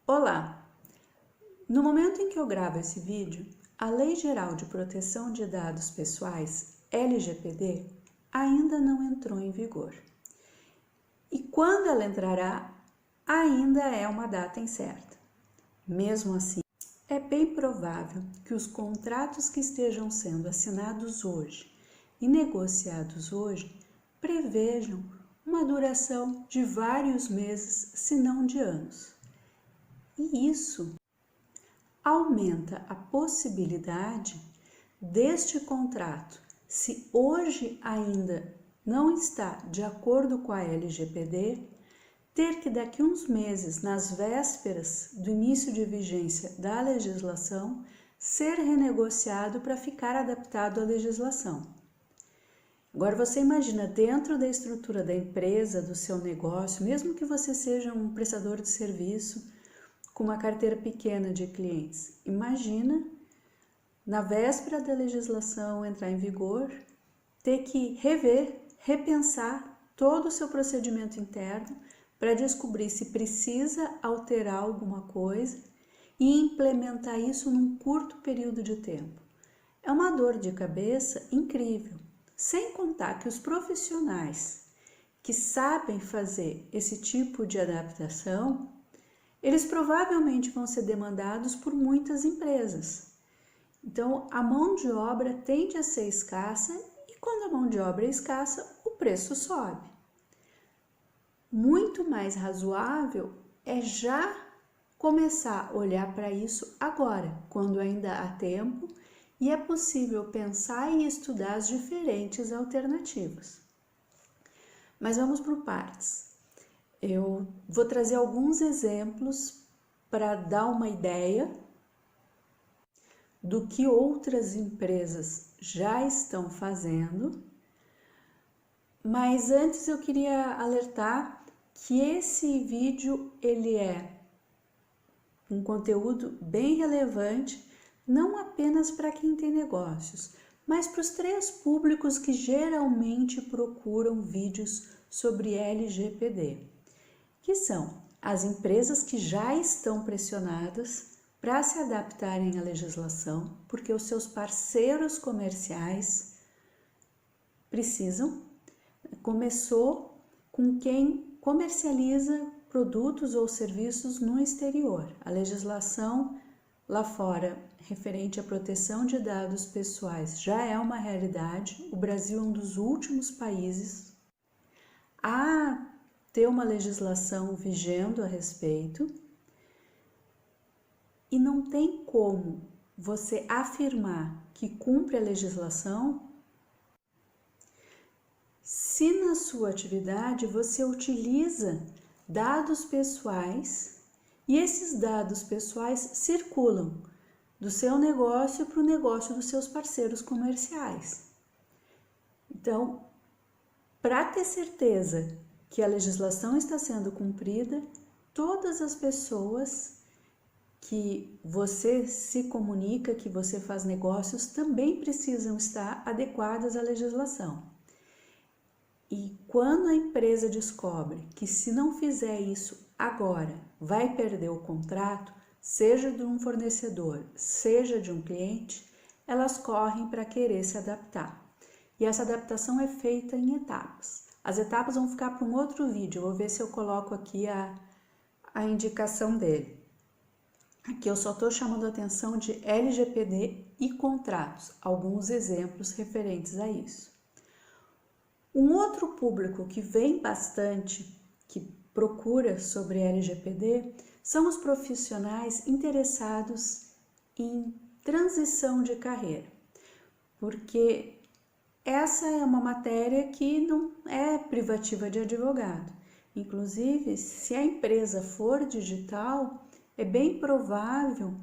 Olá! No momento em que eu gravo esse vídeo, a Lei Geral de Proteção de Dados Pessoais, LGPD, ainda não entrou em vigor. E quando ela entrará, ainda é uma data incerta. Mesmo assim, é bem provável que os contratos que estejam sendo assinados hoje e negociados hoje prevejam uma duração de vários meses, se não de anos. E isso aumenta a possibilidade deste contrato, se hoje ainda não está de acordo com a LGPD, ter que daqui uns meses, nas vésperas do início de vigência da legislação, ser renegociado para ficar adaptado à legislação. Agora você imagina, dentro da estrutura da empresa, do seu negócio, mesmo que você seja um prestador de serviço com uma carteira pequena de clientes, imagina, na véspera da legislação entrar em vigor, ter que rever, repensar todo o seu procedimento interno para descobrir se precisa alterar alguma coisa e implementar isso num curto período de tempo. É uma dor de cabeça incrível, sem contar que os profissionais que sabem fazer esse tipo de adaptação, eles provavelmente vão ser demandados por muitas empresas. Então, a mão de obra tende a ser escassa e quando a mão de obra é escassa, o preço sobe. Muito mais razoável é já começar a olhar para isso agora, quando ainda há tempo e é possível pensar e estudar as diferentes alternativas. Mas vamos por partes. Eu vou trazer alguns exemplos para dar uma ideia do que outras empresas já estão fazendo, mas antes eu queria alertar que esse vídeo ele é um conteúdo bem relevante, não apenas para quem tem negócios, mas para os três públicos que geralmente procuram vídeos sobre LGPD, que são as empresas que já estão pressionadas para se adaptarem à legislação, porque os seus parceiros comerciais precisam. Começou com quem comercializa produtos ou serviços no exterior. A legislação lá fora referente à proteção de dados pessoais já é uma realidade. O Brasil é um dos últimos países a ter uma legislação vigendo a respeito. E não tem como você afirmar que cumpre a legislação se na sua atividade você utiliza dados pessoais e esses dados pessoais circulam do seu negócio para o negócio dos seus parceiros comerciais. Então, para ter certeza que a legislação está sendo cumprida, todas as pessoas que você se comunica, que você faz negócios, também precisam estar adequadas à legislação. E quando a empresa descobre que se não fizer isso agora, vai perder o contrato, seja de um fornecedor, seja de um cliente, elas correm para querer se adaptar. E essa adaptação é feita em etapas. As etapas vão ficar para um outro vídeo, eu vou ver se eu coloco aqui a indicação dele. Aqui eu só estou chamando a atenção de LGPD e contratos, alguns exemplos referentes a isso. Um outro público que vem bastante, que procura sobre LGPD, são os profissionais interessados em transição de carreira, porque essa é uma matéria que não é privativa de advogado. Inclusive, se a empresa for digital, é bem provável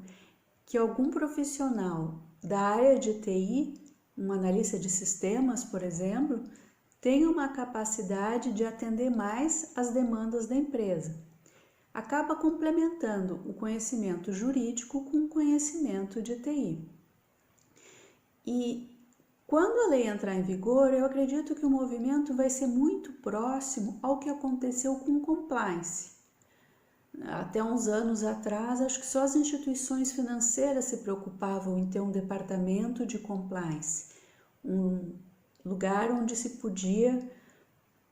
que algum profissional da área de TI, um analista de sistemas, por exemplo, tenha uma capacidade de atender mais as demandas da empresa. Acaba complementando o conhecimento jurídico com o conhecimento de TI. E quando a lei entrar em vigor, eu acredito que o movimento vai ser muito próximo ao que aconteceu com o compliance. Até uns anos atrás, acho que só as instituições financeiras se preocupavam em ter um departamento de compliance, um lugar onde se podia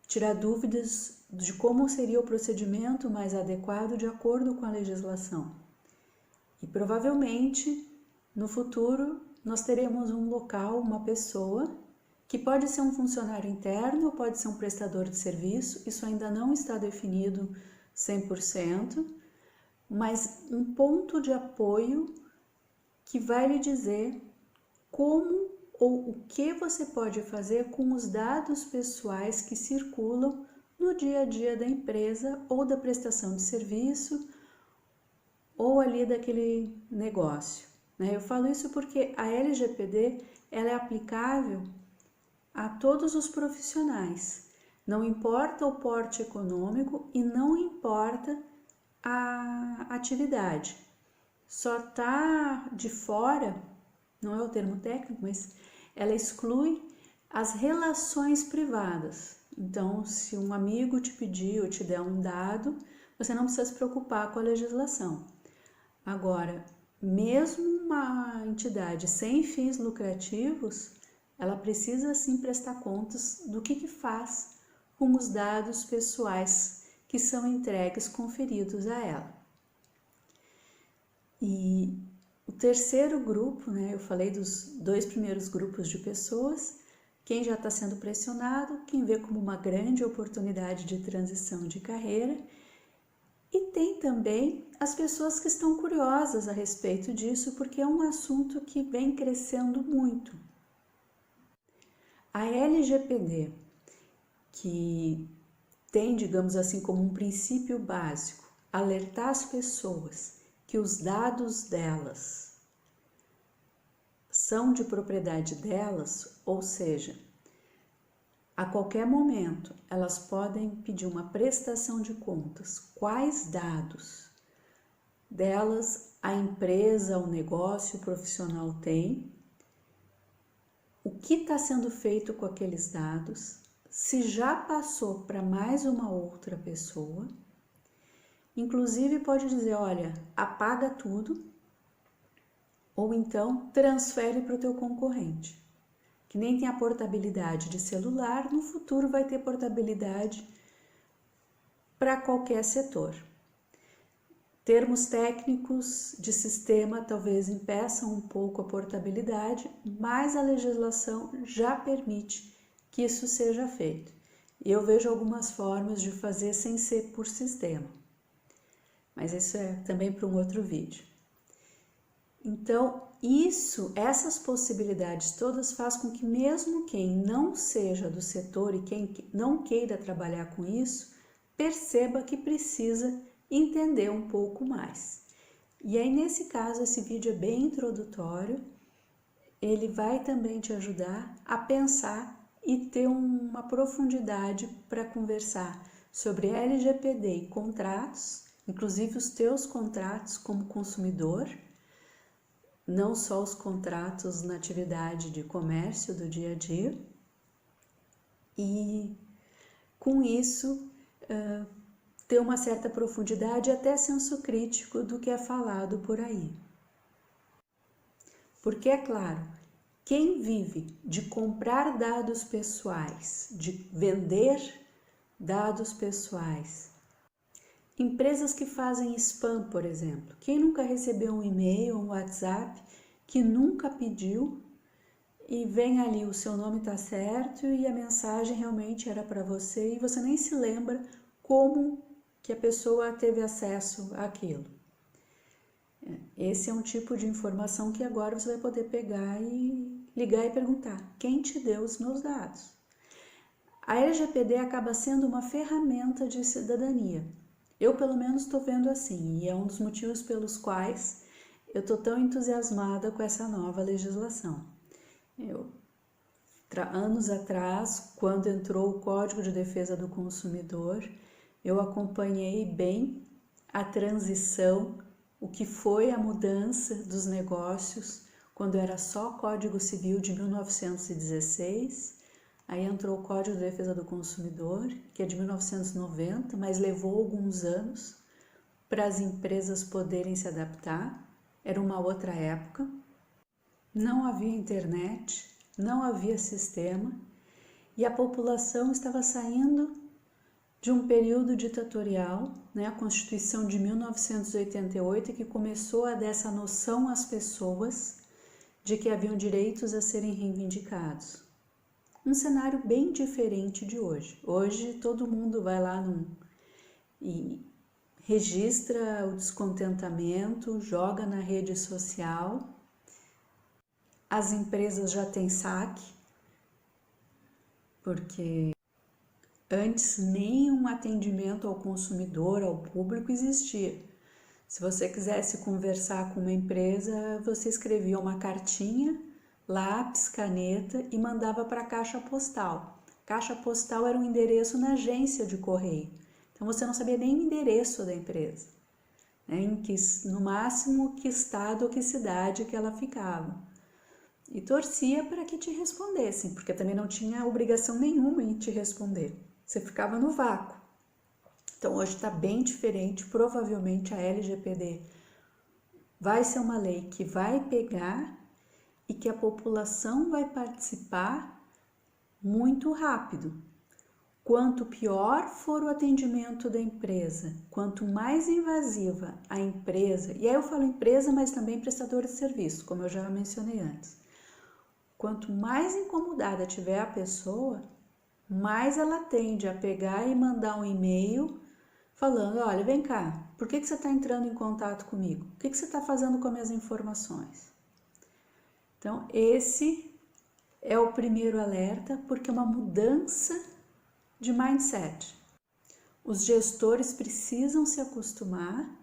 tirar dúvidas de como seria o procedimento mais adequado de acordo com a legislação. E provavelmente, no futuro, nós teremos um local, uma pessoa, que pode ser um funcionário interno ou pode ser um prestador de serviço, isso ainda não está definido 100%, mas um ponto de apoio que vai lhe dizer como ou o que você pode fazer com os dados pessoais que circulam no dia a dia da empresa ou da prestação de serviço ou ali daquele negócio. Eu falo isso porque a LGPD ela é aplicável a todos os profissionais. Não importa o porte econômico e não importa a atividade. Só está de fora, não é o termo técnico, mas ela exclui as relações privadas. Então, se um amigo te pedir ou te der um dado, você não precisa se preocupar com a legislação. Agora, mesmo uma entidade sem fins lucrativos, ela precisa sim prestar contas do que faz com os dados pessoais que são entregues, conferidos a ela. E o terceiro grupo, eu falei dos 2 primeiros grupos de pessoas, quem já está sendo pressionado, quem vê como uma grande oportunidade de transição de carreira, e tem também as pessoas que estão curiosas a respeito disso, porque é um assunto que vem crescendo muito. A LGPD, que tem, digamos assim, como um princípio básico, alertar as pessoas que os dados delas são de propriedade delas, ou seja, a qualquer momento elas podem pedir uma prestação de contas, quais dados delas a empresa, o negócio, o profissional tem, o que está sendo feito com aqueles dados, se já passou para mais uma outra pessoa, inclusive pode dizer, olha, apaga tudo, ou então transfere para o teu concorrente. Que nem tem a portabilidade de celular, no futuro vai ter portabilidade para qualquer setor. Termos técnicos de sistema talvez impeçam um pouco a portabilidade, mas a legislação já permite que isso seja feito. E eu vejo algumas formas de fazer sem ser por sistema, mas isso é também para um outro vídeo. Então, essas possibilidades todas faz com que mesmo quem não seja do setor e quem não queira trabalhar com isso, perceba que precisa entender um pouco mais. E aí, nesse caso, esse vídeo é bem introdutório, ele vai também te ajudar a pensar e ter uma profundidade para conversar sobre LGPD e contratos, inclusive os teus contratos como consumidor, não só os contratos na atividade de comércio do dia a dia, e com isso ter uma certa profundidade e até senso crítico do que é falado por aí. Porque é claro, quem vive de comprar dados pessoais, de vender dados pessoais, empresas que fazem spam, por exemplo. Quem nunca recebeu um e-mail, um WhatsApp, que nunca pediu e vem ali, o seu nome está certo e a mensagem realmente era para você e você nem se lembra como que a pessoa teve acesso àquilo. Esse é um tipo de informação que agora você vai poder pegar e ligar e perguntar: quem te deu os meus dados? A LGPD acaba sendo uma ferramenta de cidadania. Eu, pelo menos, estou vendo assim, e é um dos motivos pelos quais eu estou tão entusiasmada com essa nova legislação. Anos atrás, quando entrou o Código de Defesa do Consumidor, eu acompanhei bem a transição, o que foi a mudança dos negócios, quando era só Código Civil de 1916, aí entrou o Código de Defesa do Consumidor, que é de 1990, mas levou alguns anos para as empresas poderem se adaptar. Era uma outra época, não havia internet, não havia sistema e a população estava saindo de um período ditatorial, a Constituição de 1988, que começou a dar essa noção às pessoas de que haviam direitos a serem reivindicados. Um cenário bem diferente de hoje. Hoje todo mundo vai lá e registra o descontentamento, joga na rede social. As empresas já têm saque, porque antes nenhum atendimento ao consumidor, ao público existia. Se você quisesse conversar com uma empresa, você escrevia uma cartinha, lápis, caneta e mandava para a caixa postal. Caixa postal era um endereço na agência de correio. Então você não sabia nem o endereço da empresa, no máximo que estado ou que cidade que ela ficava. E torcia para que te respondessem, porque também não tinha obrigação nenhuma em te responder. Você ficava no vácuo. Então hoje está bem diferente, provavelmente a LGPD vai ser uma lei que vai pegar e que a população vai participar muito rápido. Quanto pior for o atendimento da empresa, quanto mais invasiva a empresa, e aí eu falo empresa, mas também prestador de serviço, como eu já mencionei antes. Quanto mais incomodada tiver a pessoa, mais ela tende a pegar e mandar um e-mail falando, olha, vem cá, por que você está entrando em contato comigo? O que você está fazendo com as minhas informações? Então, esse é o primeiro alerta, porque é uma mudança de mindset. Os gestores precisam se acostumar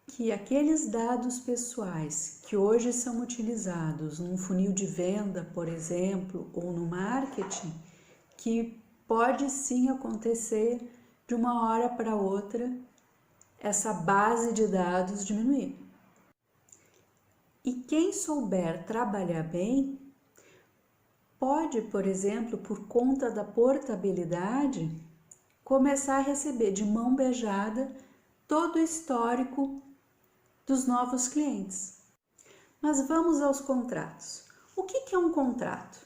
que aqueles dados pessoais que hoje são utilizados num funil de venda, por exemplo, ou no marketing, que pode sim acontecer de uma hora para outra essa base de dados diminuir. E quem souber trabalhar bem pode, por exemplo, por conta da portabilidade, começar a receber de mão beijada todo o histórico dos novos clientes. Mas vamos aos contratos. O que é um contrato?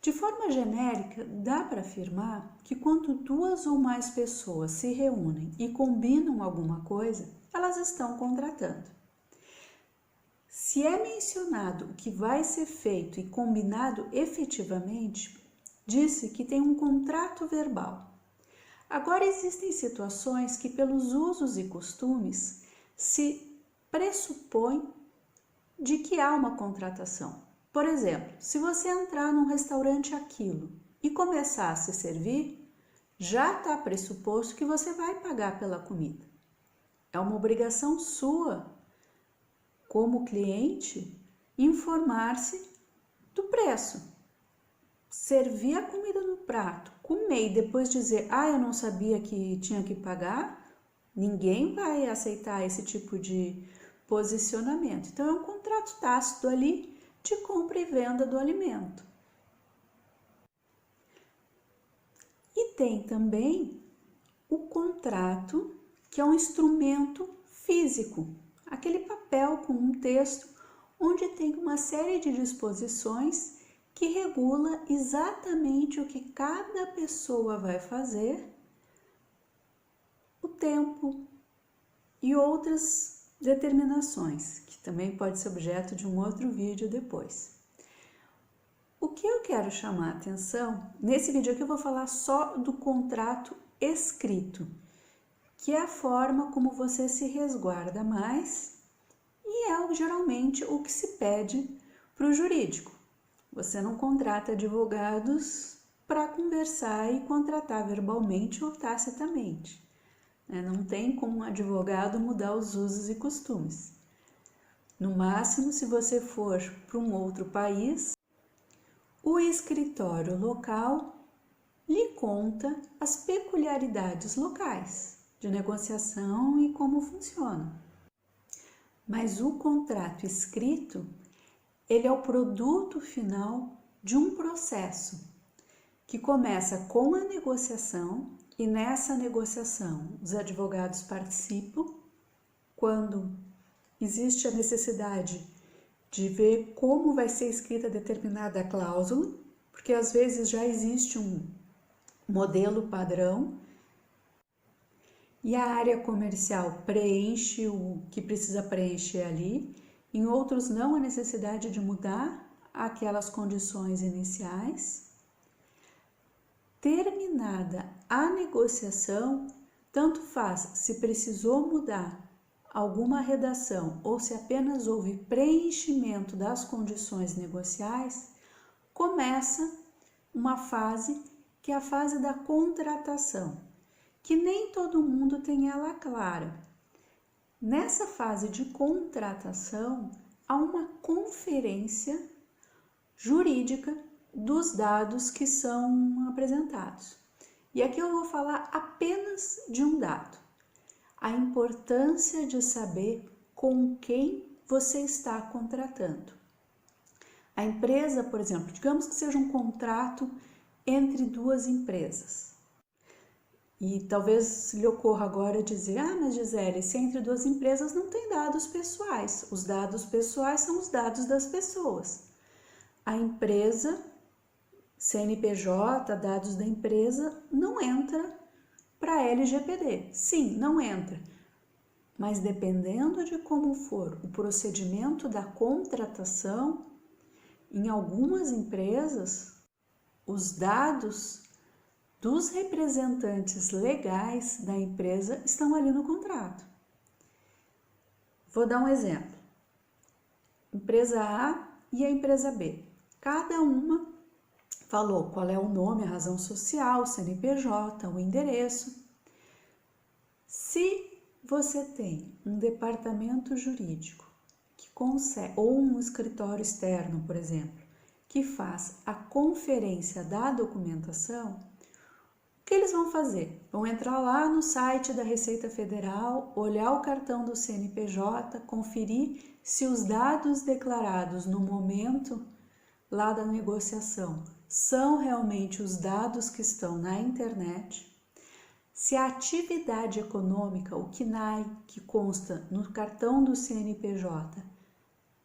De forma genérica, dá para afirmar que quando duas ou mais pessoas se reúnem e combinam alguma coisa, elas estão contratando. Se é mencionado o que vai ser feito e combinado efetivamente, disse que tem um contrato verbal. Agora existem situações que, pelos usos e costumes, se pressupõe de que há uma contratação. Por exemplo, se você entrar num restaurante Aquilo e começar a se servir, já está pressuposto que você vai pagar pela comida. É uma obrigação sua, como cliente, informar-se do preço. Servir a comida no prato, comer e depois dizer, eu não sabia que tinha que pagar, ninguém vai aceitar esse tipo de posicionamento. Então é um contrato tácito ali de compra e venda do alimento. E tem também o contrato, que é um instrumento físico, aquele papel com um texto onde tem uma série de disposições que regula exatamente o que cada pessoa vai fazer, o tempo e outras determinações, que também pode ser objeto de um outro vídeo depois. O que eu quero chamar a atenção, nesse vídeo aqui eu vou falar só do contrato escrito, que é a forma como você se resguarda mais e é geralmente o que se pede para o jurídico. Você não contrata advogados para conversar e contratar verbalmente ou tacitamente. Não tem como um advogado mudar os usos e costumes. No máximo, se você for para um outro país, o escritório local lhe conta as peculiaridades locais de negociação e como funciona. Mas o contrato escrito, ele é o produto final de um processo que começa com a negociação e nessa negociação os advogados participam quando existe a necessidade de ver como vai ser escrita determinada cláusula, porque às vezes já existe um modelo padrão e a área comercial preenche o que precisa preencher ali, em outros não há necessidade de mudar aquelas condições iniciais. Terminada a negociação, tanto faz se precisou mudar alguma redação ou se apenas houve preenchimento das condições negociais, começa uma fase que é a fase da contratação, que nem todo mundo tem ela clara. Nessa fase de contratação, há uma conferência jurídica dos dados que são apresentados. E aqui eu vou falar apenas de um dado: a importância de saber com quem você está contratando. A empresa, por exemplo, digamos que seja um contrato entre duas empresas. E talvez lhe ocorra agora dizer: ah, mas Gisele, se entre duas empresas não tem dados pessoais. Os dados pessoais são os dados das pessoas. A empresa, CNPJ, dados da empresa, não entra para LGPD. Sim, não entra. Mas dependendo de como for o procedimento da contratação, em algumas empresas, os dados dos representantes legais da empresa estão ali no contrato. Vou dar um exemplo. Empresa A e a empresa B. Cada uma falou qual é o nome, a razão social, o CNPJ, o endereço. Se você tem um departamento jurídico que consegue, ou um escritório externo, por exemplo, que faz a conferência da documentação, o que eles vão fazer? Vão entrar lá no site da Receita Federal, olhar o cartão do CNPJ, conferir se os dados declarados no momento lá da negociação são realmente os dados que estão na internet, se a atividade econômica, o CNAE, que consta no cartão do CNPJ,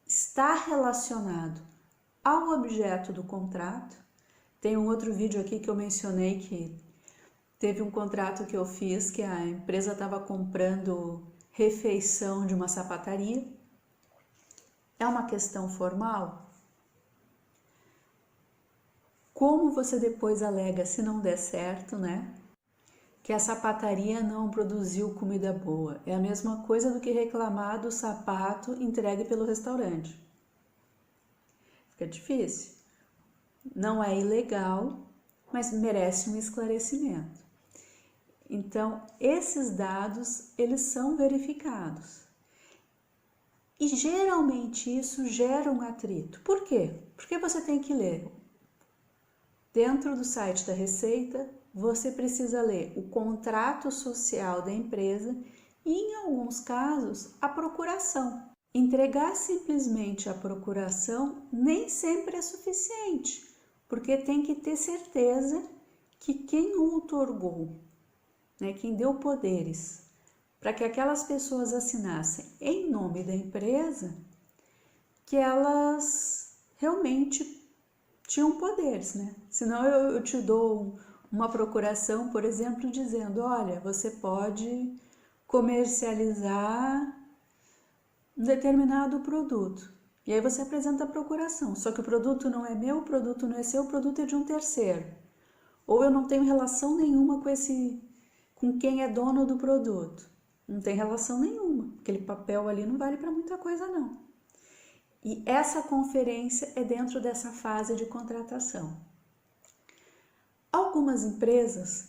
está relacionado ao objeto do contrato. Tem um outro vídeo aqui que eu mencionei que teve um contrato que eu fiz que a empresa estava comprando refeição de uma sapataria. É uma questão formal? Como você depois alega, se não der certo, né? Que a sapataria não produziu comida boa. É a mesma coisa do que reclamar do sapato entregue pelo restaurante. Fica difícil. Não é ilegal, mas merece um esclarecimento. Então, esses dados, eles são verificados. E geralmente isso gera um atrito. Por quê? Porque você tem que ler. Dentro do site da Receita, você precisa ler o contrato social da empresa e, em alguns casos, a procuração. Entregar simplesmente a procuração nem sempre é suficiente, porque tem que ter certeza que quem o outorgou, né, quem deu poderes para que aquelas pessoas assinassem em nome da empresa, que elas realmente tinham poderes, né? Senão eu te dou uma procuração, por exemplo, dizendo: olha, você pode comercializar um determinado produto. E aí você apresenta a procuração. Só que o produto não é meu, o produto não é seu, o produto é de um terceiro. Ou eu não tenho relação nenhuma com quem é dono do produto. Não tem relação nenhuma. Aquele papel ali não vale para muita coisa, não. E essa conferência é dentro dessa fase de contratação. Algumas empresas,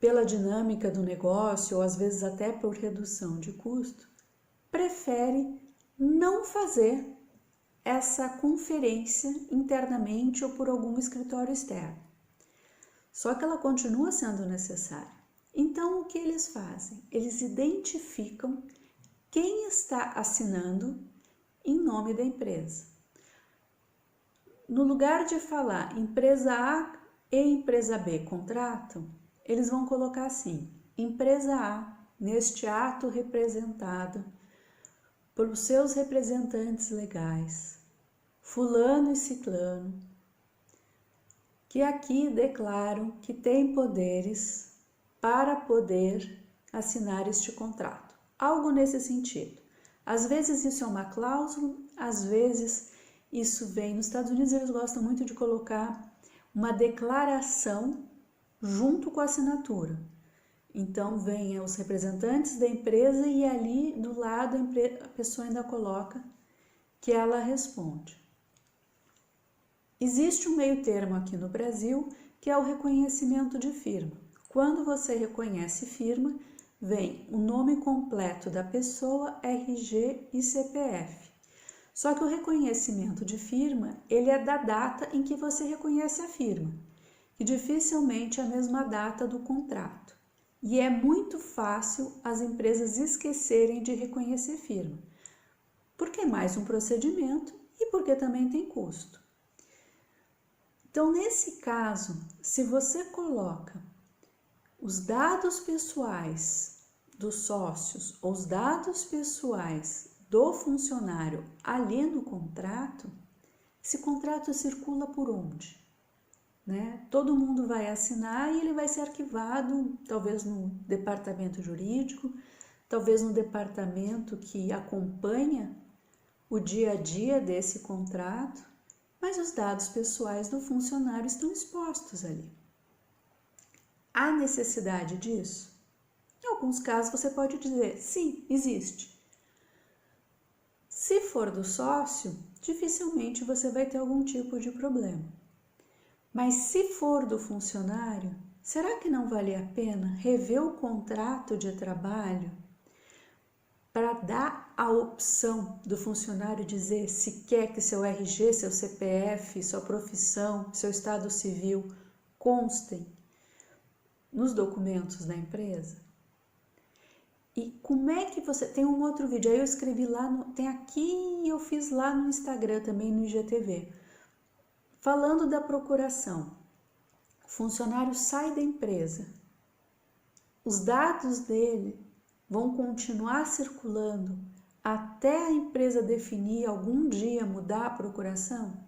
pela dinâmica do negócio, ou às vezes até por redução de custo, preferem não fazer essa conferência internamente ou por algum escritório externo. Só que ela continua sendo necessária. Então, o que eles fazem? Eles identificam quem está assinando em nome da empresa. No lugar de falar empresa A e empresa B contratam, eles vão colocar assim: empresa A neste ato representado pelos seus representantes legais, fulano e ciclano, que aqui declaram que têm poderes para poder assinar este contrato. Algo nesse sentido. Às vezes isso é uma cláusula, às vezes isso vem... Nos Estados Unidos eles gostam muito de colocar uma declaração junto com a assinatura. Então vem os representantes da empresa e ali do lado a pessoa ainda coloca que ela responde. Existe um meio termo aqui no Brasil que é o reconhecimento de firma. Quando você reconhece firma, vem o nome completo da pessoa, RG e CPF. Só que o reconhecimento de firma, ele é da data em que você reconhece a firma, que dificilmente é a mesma data do contrato. E é muito fácil as empresas esquecerem de reconhecer firma, porque é mais um procedimento e porque também tem custo. Então, nesse caso, se você coloca os dados pessoais dos sócios ou os dados pessoais do funcionário ali no contrato, esse contrato circula por onde? Né? Todo mundo vai assinar e ele vai ser arquivado, talvez no departamento jurídico, talvez no departamento que acompanha o dia a dia desse contrato, mas os dados pessoais do funcionário estão expostos ali. Há necessidade disso? Em alguns casos você pode dizer, sim, existe. Se for do sócio, dificilmente você vai ter algum tipo de problema. Mas se for do funcionário, será que não vale a pena rever o contrato de trabalho para dar a opção do funcionário dizer se quer que seu RG, seu CPF, sua profissão, seu estado civil constem nos documentos da empresa? E como é que você... Tem um outro vídeo, aí eu escrevi lá, tem aqui e eu fiz lá no Instagram também, no IGTV, falando da procuração. O funcionário sai da empresa, os dados dele vão continuar circulando até a empresa definir algum dia mudar a procuração?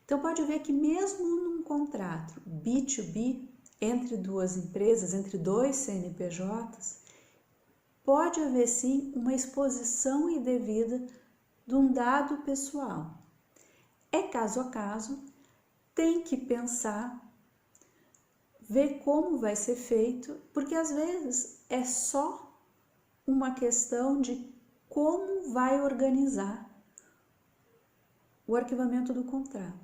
Então pode ver que mesmo num contrato B2B, entre duas empresas, entre dois CNPJs, pode haver sim uma exposição indevida de um dado pessoal. É caso a caso, tem que pensar, ver como vai ser feito, porque às vezes é só uma questão de como vai organizar o arquivamento do contrato.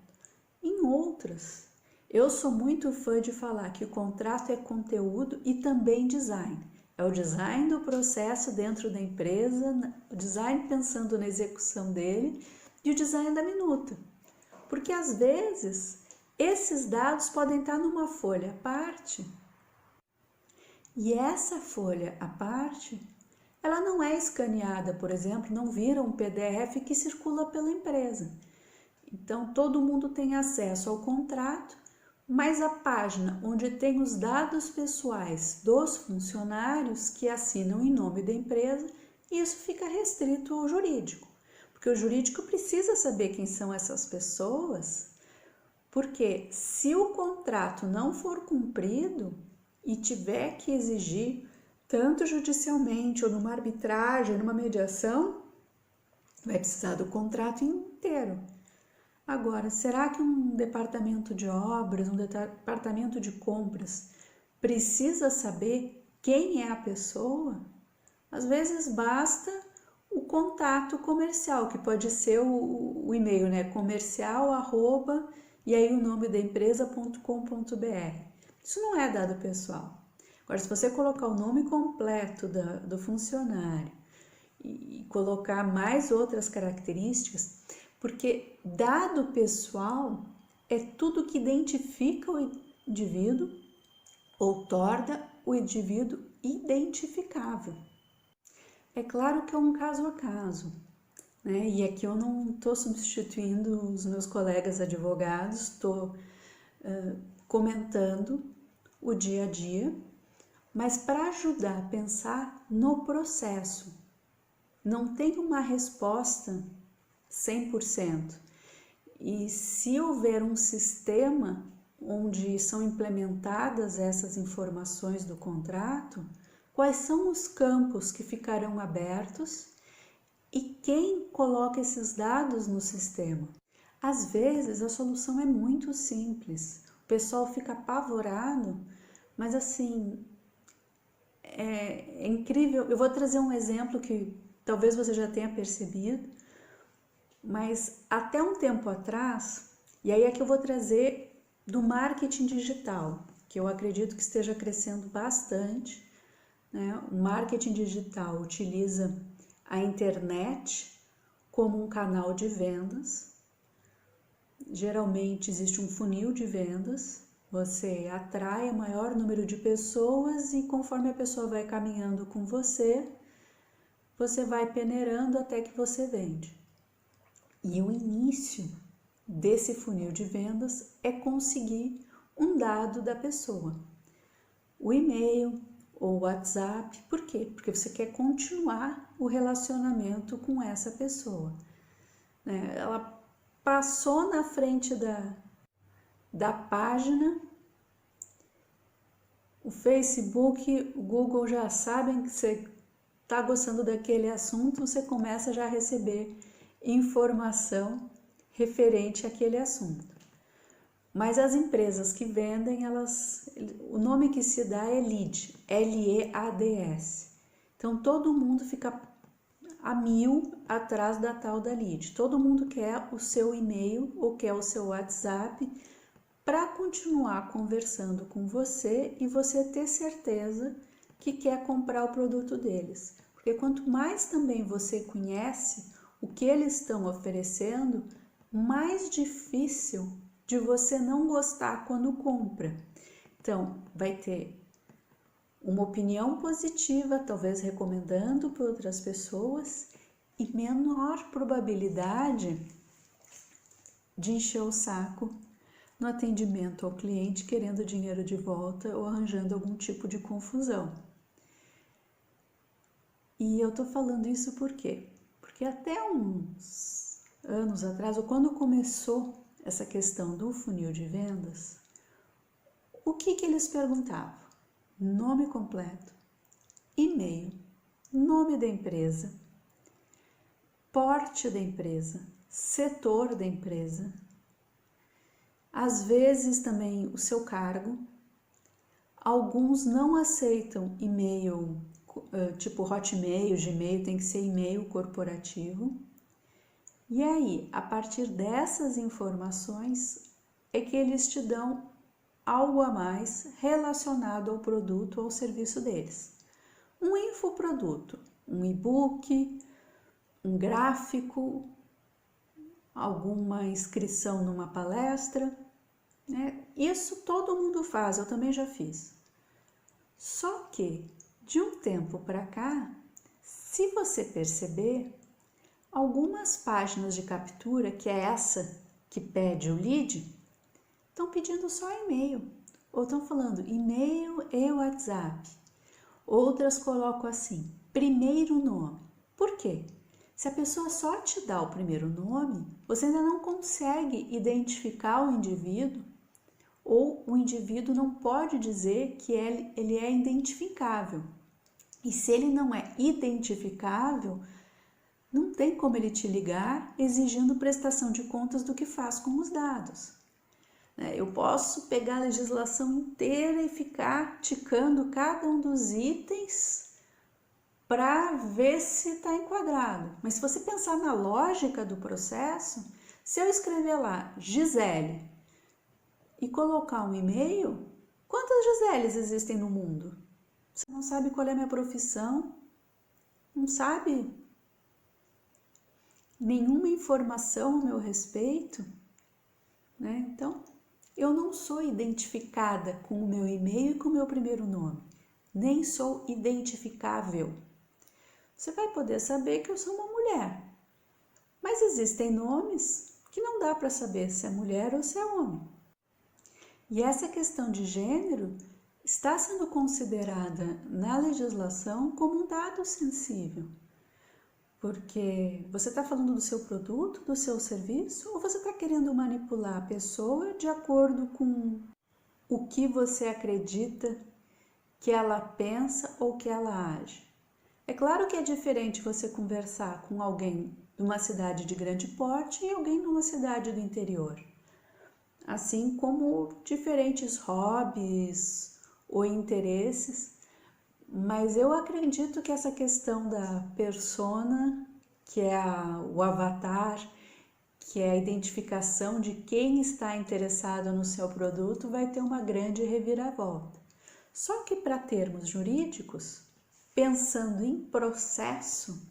Em outras, eu sou muito fã de falar que o contrato é conteúdo e também design. É o design do processo dentro da empresa, o design pensando na execução dele e o design da minuta. Porque às vezes esses dados podem estar numa folha à parte e essa folha à parte, ela não é escaneada, por exemplo, não vira um PDF que circula pela empresa. Então todo mundo tem acesso ao contrato, mas a página onde tem os dados pessoais dos funcionários que assinam em nome da empresa, isso fica restrito ao jurídico, porque o jurídico precisa saber quem são essas pessoas, porque se o contrato não for cumprido e tiver que exigir, tanto judicialmente ou numa arbitragem, numa mediação, vai precisar do contrato inteiro. Agora, será que um departamento de obras, um departamento de compras precisa saber quem é a pessoa? Às vezes basta o contato comercial, que pode ser o e-mail, né? Comercial, @ e aí o nome da empresa.com.br. Isso não é dado pessoal. Agora, se você colocar o nome completo do funcionário e colocar mais outras características, porque dado pessoal é tudo que identifica o indivíduo ou torna o indivíduo identificável. É claro que é um caso a caso, né? E aqui eu não estou substituindo os meus colegas advogados, estou comentando o dia a dia, mas para ajudar a pensar no processo. Não tem uma resposta 100%. E se houver um sistema onde são implementadas essas informações do contrato, quais são os campos que ficarão abertos e quem coloca esses dados no sistema? Às vezes a solução é muito simples, o pessoal fica apavorado, mas assim, é incrível. Eu vou trazer um exemplo que talvez você já tenha percebido, mas até um tempo atrás, e aí é que eu vou trazer do marketing digital, que eu acredito que esteja crescendo bastante, né? O marketing digital utiliza a internet como um canal de vendas. Geralmente existe um funil de vendas, você atrai o maior número de pessoas e conforme a pessoa vai caminhando com você, você vai peneirando até que você vende. E o início desse funil de vendas é conseguir um dado da pessoa, o e-mail ou o WhatsApp. Por quê? Porque você quer continuar o relacionamento com essa pessoa. Ela passou na frente da página, o Facebook, o Google já sabem que você está gostando daquele assunto, você começa já a receber informação referente àquele assunto. Mas as empresas que vendem, o nome que se dá é lead, L-E-A-D-S. Então todo mundo fica a mil atrás da tal da lead. Todo mundo quer o seu e-mail ou quer o seu WhatsApp para continuar conversando com você e você ter certeza que quer comprar o produto deles. Porque quanto mais também você conhece o que eles estão oferecendo, mais difícil de você não gostar quando compra. Então, vai ter uma opinião positiva, talvez recomendando para outras pessoas, e menor probabilidade de encher o saco no atendimento ao cliente querendo dinheiro de volta ou arranjando algum tipo de confusão. E eu tô falando isso por quê? Porque até uns anos atrás, ou quando começou essa questão do funil de vendas, o que eles perguntavam? Nome completo, e-mail, nome da empresa, porte da empresa, setor da empresa, às vezes também o seu cargo. Alguns não aceitam e-mail tipo Hotmail, Gmail, tem que ser e-mail corporativo. E aí, a partir dessas informações, é que eles te dão algo a mais relacionado ao produto ou ao serviço deles. Um infoproduto, um e-book, um gráfico, alguma inscrição numa palestra, né? Isso todo mundo faz, eu também já fiz. Só que, de um tempo para cá, se você perceber, algumas páginas de captura, que é essa que pede o lead, estão pedindo só e-mail, ou estão falando e-mail e WhatsApp. Outras colocam assim, primeiro nome. Por quê? Se a pessoa só te dá o primeiro nome, você ainda não consegue identificar o indivíduo, ou o indivíduo não pode dizer que ele é identificável. E se ele não é identificável, não tem como ele te ligar exigindo prestação de contas do que faz com os dados. Eu posso pegar a legislação inteira e ficar ticando cada um dos itens para ver se está enquadrado. Mas se você pensar na lógica do processo, se eu escrever lá Gisele e colocar um e-mail, quantas Giseles existem no mundo? Você não sabe qual é a minha profissão, não sabe nenhuma informação a meu respeito, né? Então, eu não sou identificada com o meu e-mail e com o meu primeiro nome, nem sou identificável. Você vai poder saber que eu sou uma mulher, mas existem nomes que não dá para saber se é mulher ou se é homem. E essa questão de gênero está sendo considerada na legislação como um dado sensível. Porque você está falando do seu produto, do seu serviço, ou você está querendo manipular a pessoa de acordo com o que você acredita que ela pensa ou que ela age? É claro que é diferente você conversar com alguém de uma cidade de grande porte e alguém de uma cidade do interior. Assim como diferentes hobbies ou interesses. Mas eu acredito que essa questão da persona, que é o avatar, que é a identificação de quem está interessado no seu produto, vai ter uma grande reviravolta. Só que para termos jurídicos, pensando em processo,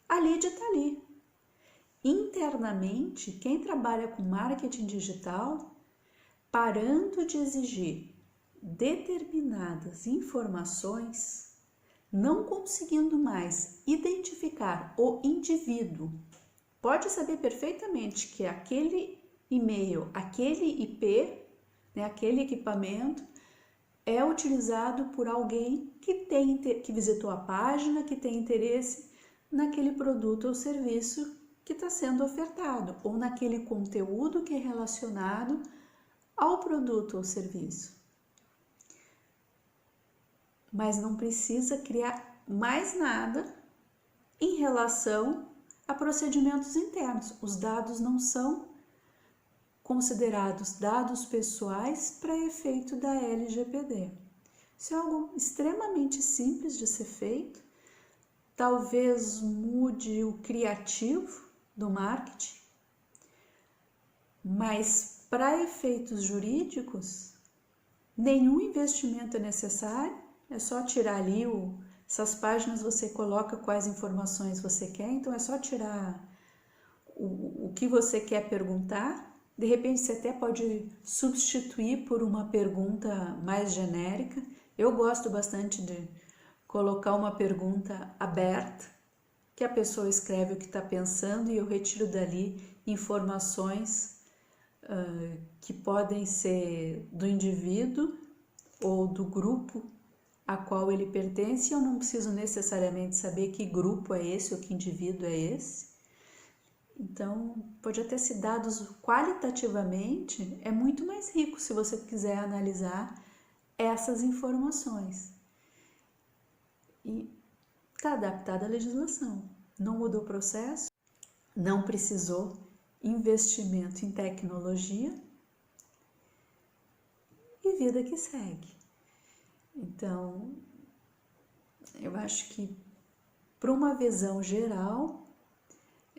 a lide está ali. Internamente, quem trabalha com marketing digital, parando de exigir determinadas informações, não conseguindo mais identificar o indivíduo, pode saber perfeitamente que aquele e-mail, aquele IP, aquele equipamento é utilizado por alguém que visitou a página, que tem interesse naquele produto ou serviço que está sendo ofertado, ou naquele conteúdo que é relacionado ao produto ou serviço. Mas não precisa criar mais nada em relação a procedimentos internos. Os dados não são considerados dados pessoais para efeito da LGPD. Isso é algo extremamente simples de ser feito, talvez mude o criativo do marketing, mas para efeitos jurídicos, nenhum investimento é necessário. É só tirar ali essas páginas, você coloca quais informações você quer, então é só tirar o que você quer perguntar. De repente você até pode substituir por uma pergunta mais genérica. Eu gosto bastante de colocar uma pergunta aberta, que a pessoa escreve o que está pensando e eu retiro dali informações que podem ser do indivíduo ou do grupo a qual ele pertence. Eu não preciso necessariamente saber que grupo é esse ou que indivíduo é esse. Então, pode até ser dados qualitativamente, é muito mais rico se você quiser analisar essas informações. E está adaptada à legislação. Não mudou o processo, não precisou investimento em tecnologia e vida que segue. Então, eu acho que para uma visão geral,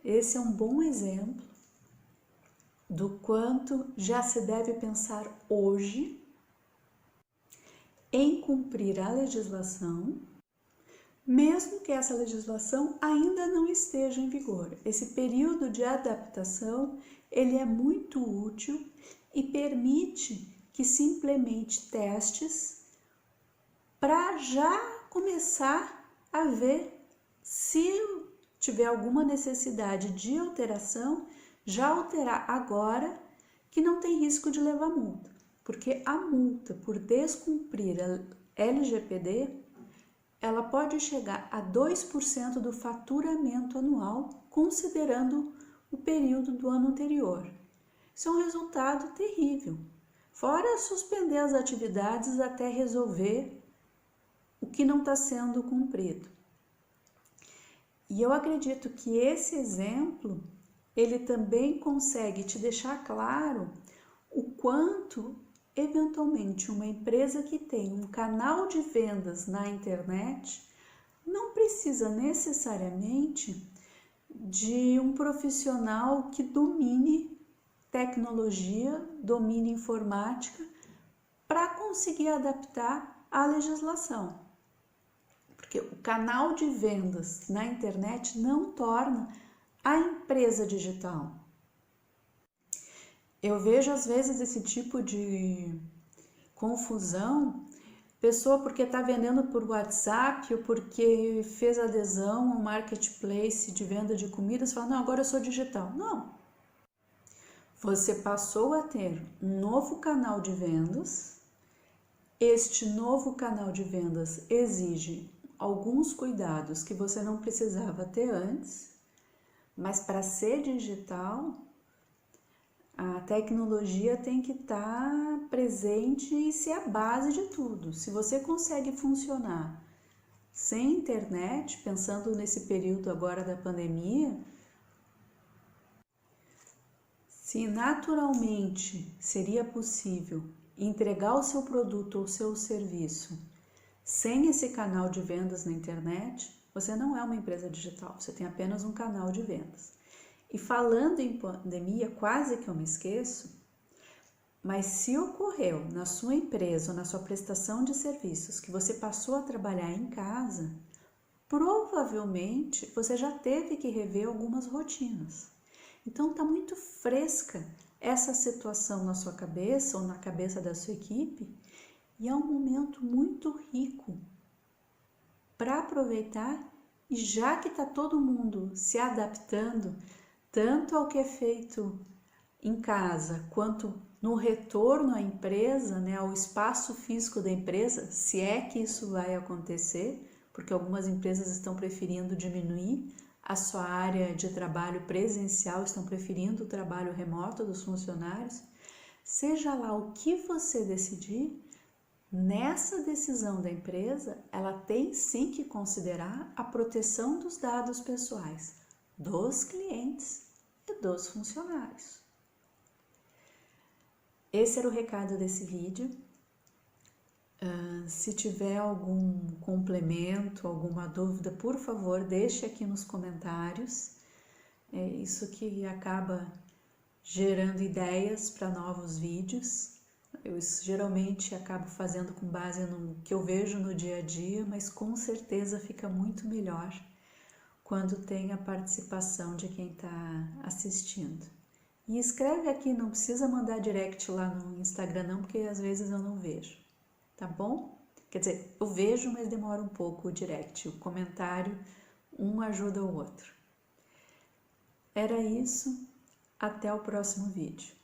esse é um bom exemplo do quanto já se deve pensar hoje em cumprir a legislação, mesmo que essa legislação ainda não esteja em vigor. Esse período de adaptação, ele é muito útil e permite que se implemente testes para já começar a ver se tiver alguma necessidade de alteração, já alterar agora, que não tem risco de levar multa. Porque a multa por descumprir a LGPD, ela pode chegar a 2% do faturamento anual, considerando o período do ano anterior. Isso é um resultado terrível. Fora suspender as atividades até resolver o que não está sendo cumprido. E eu acredito que esse exemplo, ele também consegue te deixar claro o quanto, eventualmente, uma empresa que tem um canal de vendas na internet não precisa necessariamente de um profissional que domine tecnologia, domine informática, para conseguir adaptar à legislação. Porque o canal de vendas na internet não torna a empresa digital. Eu vejo às vezes esse tipo de confusão, pessoa porque está vendendo por WhatsApp ou porque fez adesão ao marketplace de venda de comidas, fala, não, agora eu sou digital. Não. Você passou a ter um novo canal de vendas Este novo canal de vendas exige alguns cuidados que você não precisava ter antes, mas para ser digital, a tecnologia tem que estar presente e ser a base de tudo. Se você consegue funcionar sem internet, pensando nesse período agora da pandemia, se naturalmente seria possível entregar o seu produto ou seu serviço sem esse canal de vendas na internet, você não é uma empresa digital, você tem apenas um canal de vendas. E falando em pandemia, quase que eu me esqueço, mas se ocorreu na sua empresa ou na sua prestação de serviços que você passou a trabalhar em casa, provavelmente você já teve que rever algumas rotinas. Então está muito fresca essa situação na sua cabeça ou na cabeça da sua equipe e é um momento muito rico para aproveitar. E já que está todo mundo se adaptando tanto ao que é feito em casa quanto no retorno à empresa, né, ao espaço físico da empresa, se é que isso vai acontecer, porque algumas empresas estão preferindo diminuir a sua área de trabalho presencial, estão preferindo o trabalho remoto dos funcionários. Seja lá o que você decidir, nessa decisão da empresa, ela tem sim que considerar a proteção dos dados pessoais dos clientes e dos funcionários. Esse era o recado desse vídeo. Se tiver algum complemento, alguma dúvida, por favor, deixe aqui nos comentários. É isso que acaba gerando ideias para novos vídeos. Eu geralmente acabo fazendo com base no que eu vejo no dia a dia, mas com certeza fica muito melhor quando tem a participação de quem está assistindo. E escreve aqui, não precisa mandar direct lá no Instagram não, porque às vezes eu não vejo, tá bom? Quer dizer, eu vejo, mas demora um pouco o direct, o comentário, um ajuda o outro. Era isso, até o próximo vídeo.